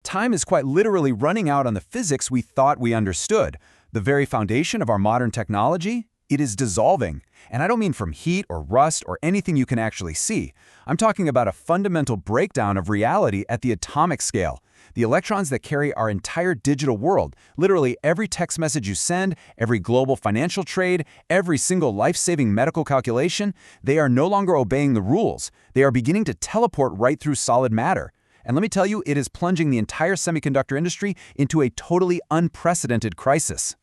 Time is quite literally running out on the physics we thought we understood. The very foundation of our modern technology, it is dissolving. And I don't mean from heat or rust or anything you can actually see. I'm talking about a fundamental breakdown of reality at the atomic scale. The electrons that carry our entire digital world, literally every text message you send, every global financial trade, every single life-saving medical calculation, they are no longer obeying the rules. They are beginning to teleport right through solid matter. And let me tell you, it is plunging the entire semiconductor industry into a totally unprecedented crisis.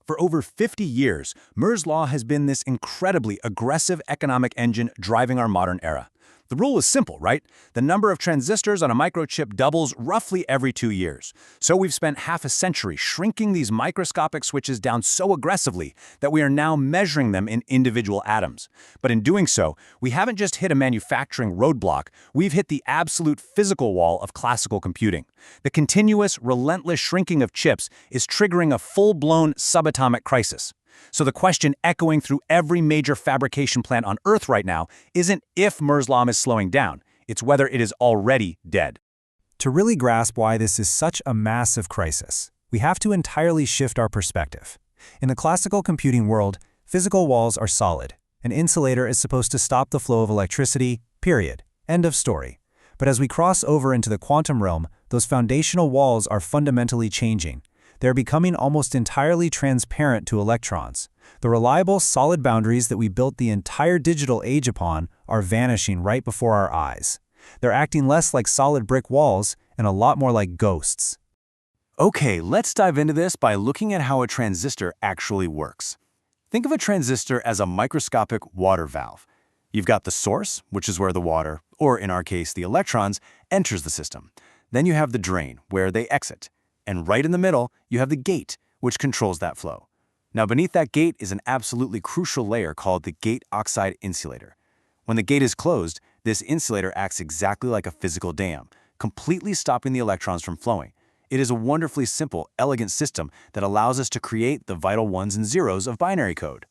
For over 50 years, Moore's Law has been this incredibly aggressive economic engine driving our modern era. The rule is simple, right? The number of transistors on a microchip doubles roughly every 2 years. So we've spent half a century shrinking these microscopic switches down so aggressively that we are now measuring them in individual atoms. But in doing so, we haven't just hit a manufacturing roadblock, we've hit the absolute physical wall of classical computing. The continuous, relentless shrinking of chips is triggering a full-blown subatomic crisis. So the question echoing through every major fabrication plant on Earth right now isn't if Moore's Law is slowing down, it's whether it is already dead. To really grasp why this is such a massive crisis, we have to entirely shift our perspective. In the classical computing world, physical walls are solid. An insulator is supposed to stop the flow of electricity, period. End of story. But as we cross over into the quantum realm, those foundational walls are fundamentally changing. They're becoming almost entirely transparent to electrons. The reliable, solid boundaries that we built the entire digital age upon are vanishing right before our eyes. They're acting less like solid brick walls and a lot more like ghosts. Okay, let's dive into this by looking at how a transistor actually works. Think of a transistor as a microscopic water valve. You've got the source, which is where the water, or in our case, the electrons, enters the system. Then you have the drain, where they exit. And right in the middle, you have the gate, which controls that flow. Now, beneath that gate is an absolutely crucial layer called the gate oxide insulator. When the gate is closed, this insulator acts exactly like a physical dam, completely stopping the electrons from flowing. It is a wonderfully simple, elegant system that allows us to create the vital ones and zeros of binary code.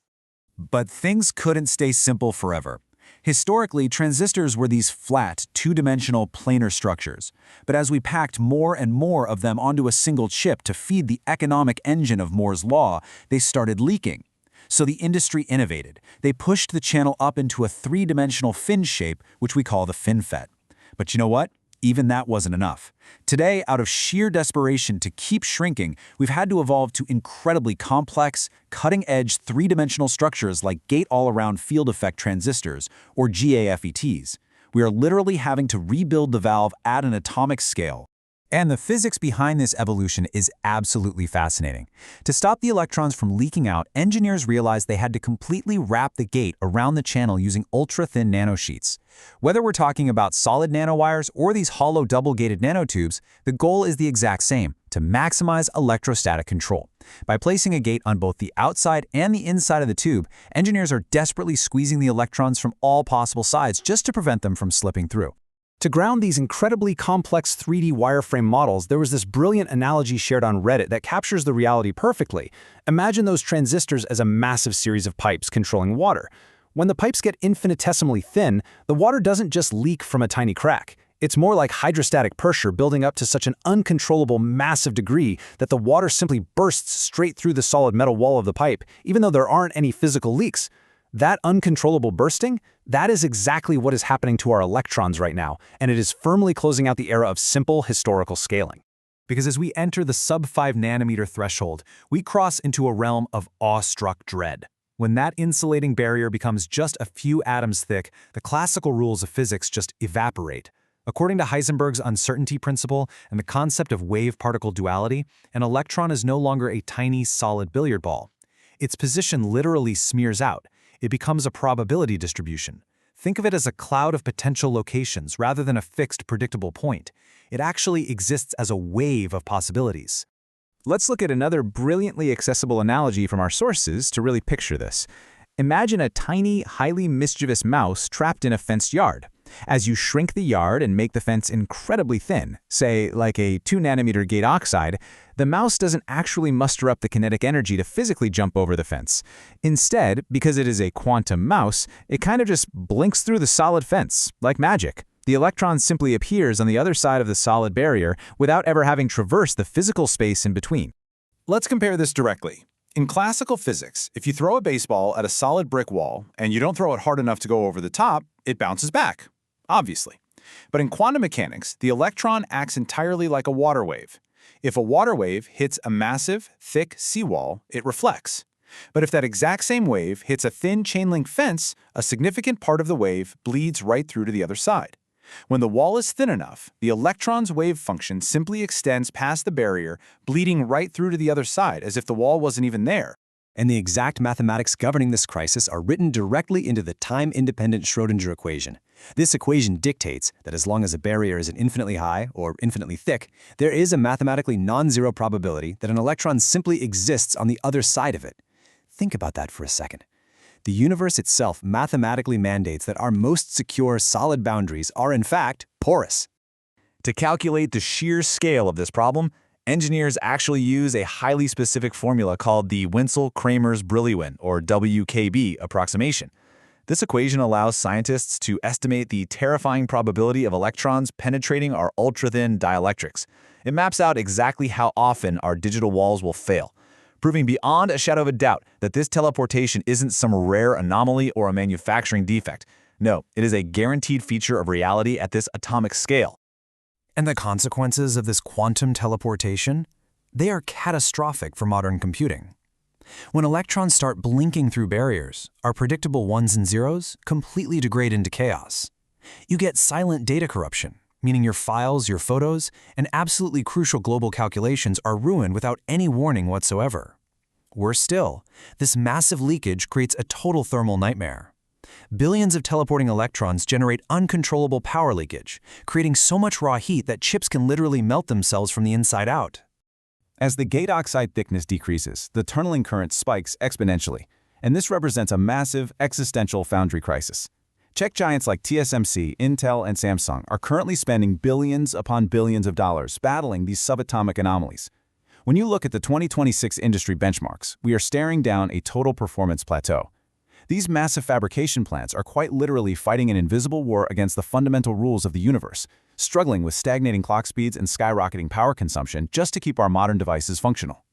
But things couldn't stay simple forever. Historically, transistors were these flat, two-dimensional planar structures. But as we packed more and more of them onto a single chip to feed the economic engine of Moore's Law, they started leaking. So the industry innovated. They pushed the channel up into a three-dimensional fin shape, which we call the FinFET. But you know what? Even that wasn't enough. Today, out of sheer desperation to keep shrinking, we've had to evolve to incredibly complex, cutting-edge three-dimensional structures like gate-all-around field effect transistors, or GAAFETs. We are literally having to rebuild the valve at an atomic scale. And the physics behind this evolution is absolutely fascinating. To stop the electrons from leaking out, engineers realized they had to completely wrap the gate around the channel using ultra-thin nanosheets. Whether we're talking about solid nanowires or these hollow double-gated nanotubes, the goal is the exact same: to maximize electrostatic control. By placing a gate on both the outside and the inside of the tube, engineers are desperately squeezing the electrons from all possible sides just to prevent them from slipping through. To ground these incredibly complex 3D wireframe models, there was this brilliant analogy shared on Reddit that captures the reality perfectly. Imagine those transistors as a massive series of pipes controlling water. When the pipes get infinitesimally thin, the water doesn't just leak from a tiny crack. It's more like hydrostatic pressure building up to such an uncontrollable, massive degree that the water simply bursts straight through the solid metal wall of the pipe, even though there aren't any physical leaks. That uncontrollable bursting, that is exactly what is happening to our electrons right now, and it is firmly closing out the era of simple historical scaling. Because as we enter the sub-5 nanometer threshold, we cross into a realm of awestruck dread. When that insulating barrier becomes just a few atoms thick, the classical rules of physics just evaporate. According to Heisenberg's uncertainty principle and the concept of wave-particle duality, an electron is no longer a tiny, solid billiard ball. Its position literally smears out. It becomes a probability distribution. Think of it as a cloud of potential locations rather than a fixed, predictable point. It actually exists as a wave of possibilities. Let's look at another brilliantly accessible analogy from our sources to really picture this. Imagine a tiny, highly mischievous mouse trapped in a fenced yard. As you shrink the yard and make the fence incredibly thin, say like a 2-nanometer gate oxide, the mouse doesn't actually muster up the kinetic energy to physically jump over the fence. Instead, because it is a quantum mouse, it kind of just blinks through the solid fence, like magic. The electron simply appears on the other side of the solid barrier without ever having traversed the physical space in between. Let's compare this directly. In classical physics, if you throw a baseball at a solid brick wall and you don't throw it hard enough to go over the top, it bounces back, obviously. But in quantum mechanics, the electron acts entirely like a water wave. If a water wave hits a massive, thick seawall, it reflects. But if that exact same wave hits a thin chain-link fence, a significant part of the wave bleeds right through to the other side. When the wall is thin enough, the electron's wave function simply extends past the barrier, bleeding right through to the other side as if the wall wasn't even there. And the exact mathematics governing this crisis are written directly into the time-independent Schrödinger equation. This equation dictates that as long as a barrier is infinitely high or infinitely thick, there is a mathematically non-zero probability that an electron simply exists on the other side of it. Think about that for a second. The universe itself mathematically mandates that our most secure solid boundaries are in fact porous. To calculate the sheer scale of this problem, engineers actually use a highly specific formula called the Wenzel-Kramers-Brillouin, or WKB, approximation. This equation allows scientists to estimate the terrifying probability of electrons penetrating our ultra-thin dielectrics. It maps out exactly how often our digital walls will fail, proving beyond a shadow of a doubt that this teleportation isn't some rare anomaly or a manufacturing defect. No, it is a guaranteed feature of reality at this atomic scale. And the consequences of this quantum teleportation? They are catastrophic for modern computing. When electrons start blinking through barriers, our predictable ones and zeros completely degrade into chaos. You get silent data corruption, meaning your files, your photos, and absolutely crucial global calculations are ruined without any warning whatsoever. Worse still, this massive leakage creates a total thermal nightmare. Billions of teleporting electrons generate uncontrollable power leakage, creating so much raw heat that chips can literally melt themselves from the inside out. As the gate oxide thickness decreases, the tunneling current spikes exponentially, and this represents a massive existential foundry crisis. Tech giants like TSMC, Intel, and Samsung are currently spending billions upon billions of dollars battling these subatomic anomalies. When you look at the 2026 industry benchmarks, we are staring down a total performance plateau. These massive fabrication plants are quite literally fighting an invisible war against the fundamental rules of the universe, struggling with stagnating clock speeds and skyrocketing power consumption just to keep our modern devices functional.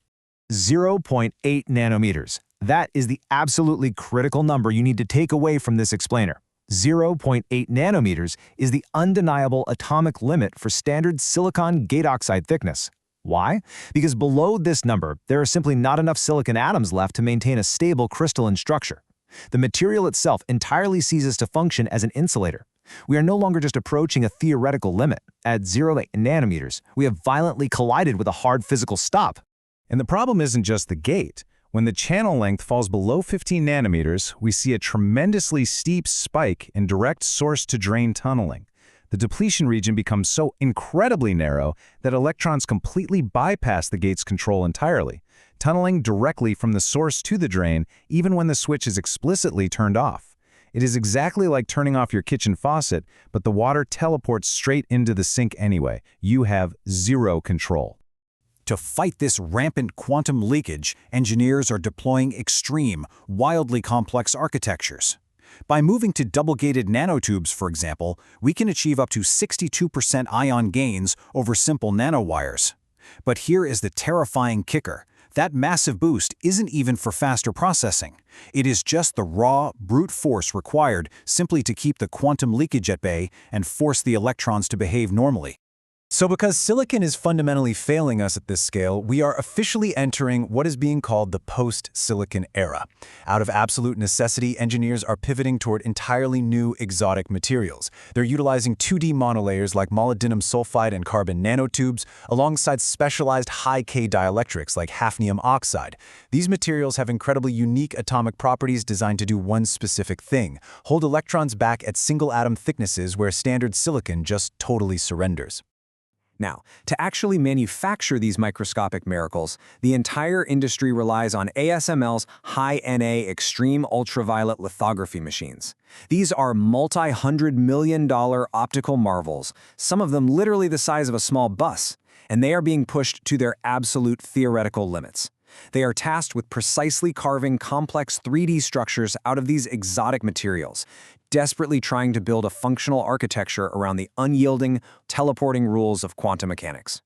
0.8 nanometers. That is the absolutely critical number you need to take away from this explainer. 0.8 nanometers is the undeniable atomic limit for standard silicon gate oxide thickness. Why? Because below this number, there are simply not enough silicon atoms left to maintain a stable crystalline structure. The material itself entirely ceases to function as an insulator. We are no longer just approaching a theoretical limit. At 0.8 nanometers, we have violently collided with a hard physical stop. And the problem isn't just the gate. When the channel length falls below 15 nanometers, we see a tremendously steep spike in direct source-to-drain tunneling. The depletion region becomes so incredibly narrow that electrons completely bypass the gate's control entirely, tunneling directly from the source to the drain even when the switch is explicitly turned off. It is exactly like turning off your kitchen faucet, but the water teleports straight into the sink anyway. You have zero control. To fight this rampant quantum leakage, engineers are deploying extreme, wildly complex architectures. By moving to double-gated nanotubes, for example, we can achieve up to 62% ion gains over simple nanowires. But here is the terrifying kicker. That massive boost isn't even for faster processing. It is just the raw, brute force required simply to keep the quantum leakage at bay and force the electrons to behave normally. So because silicon is fundamentally failing us at this scale, we are officially entering what is being called the post-silicon era. Out of absolute necessity, engineers are pivoting toward entirely new exotic materials. They're utilizing 2D monolayers like molybdenum sulfide and carbon nanotubes, alongside specialized high-K dielectrics like hafnium oxide. These materials have incredibly unique atomic properties designed to do one specific thing: hold electrons back at single-atom thicknesses where standard silicon just totally surrenders. Now, to actually manufacture these microscopic miracles, the entire industry relies on ASML's high-NA extreme ultraviolet lithography machines. These are multi-hundred-million-dollar optical marvels, some of them literally the size of a small bus, and they are being pushed to their absolute theoretical limits. They are tasked with precisely carving complex 3D structures out of these exotic materials, desperately trying to build a functional architecture around the unyielding, teleporting rules of quantum mechanics.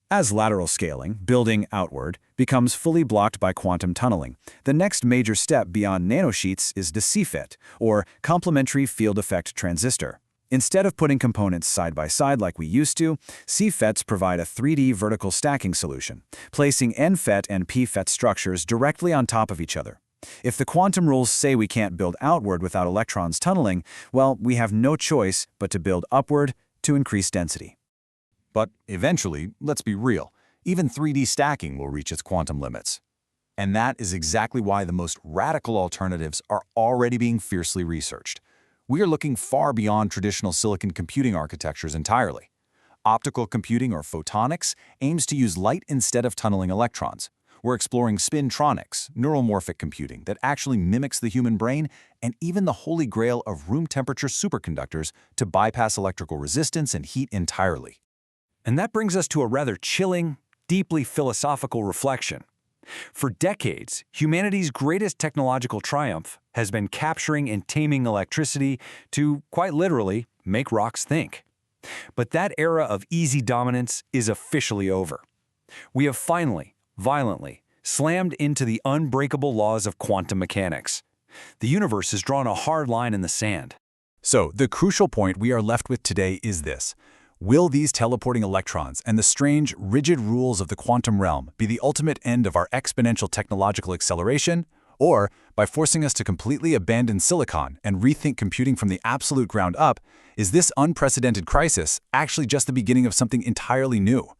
As lateral scaling, building outward, becomes fully blocked by quantum tunneling, the next major step beyond nanosheets is the CFET, or complementary field effect transistor. Instead of putting components side by side like we used to, CFETs provide a 3D vertical stacking solution, placing NFET and PFET structures directly on top of each other. If the quantum rules say we can't build outward without electrons tunneling, well, we have no choice but to build upward to increase density. But eventually, let's be real, even 3D stacking will reach its quantum limits. And that is exactly why the most radical alternatives are already being fiercely researched. We are looking far beyond traditional silicon computing architectures entirely. Optical computing, or photonics, aims to use light instead of tunneling electrons. We're exploring spintronics, neuromorphic computing that actually mimics the human brain, and even the holy grail of room temperature superconductors to bypass electrical resistance and heat entirely. And that brings us to a rather chilling, deeply philosophical reflection. For decades, humanity's greatest technological triumph has been capturing and taming electricity to, quite literally, make rocks think. But that era of easy dominance is officially over. We have finally, violently, slammed into the unbreakable laws of quantum mechanics. The universe has drawn a hard line in the sand. So, the crucial point we are left with today is this. Will these teleporting electrons and the strange, rigid rules of the quantum realm be the ultimate end of our exponential technological acceleration? Or, by forcing us to completely abandon silicon and rethink computing from the absolute ground up, is this unprecedented crisis actually just the beginning of something entirely new?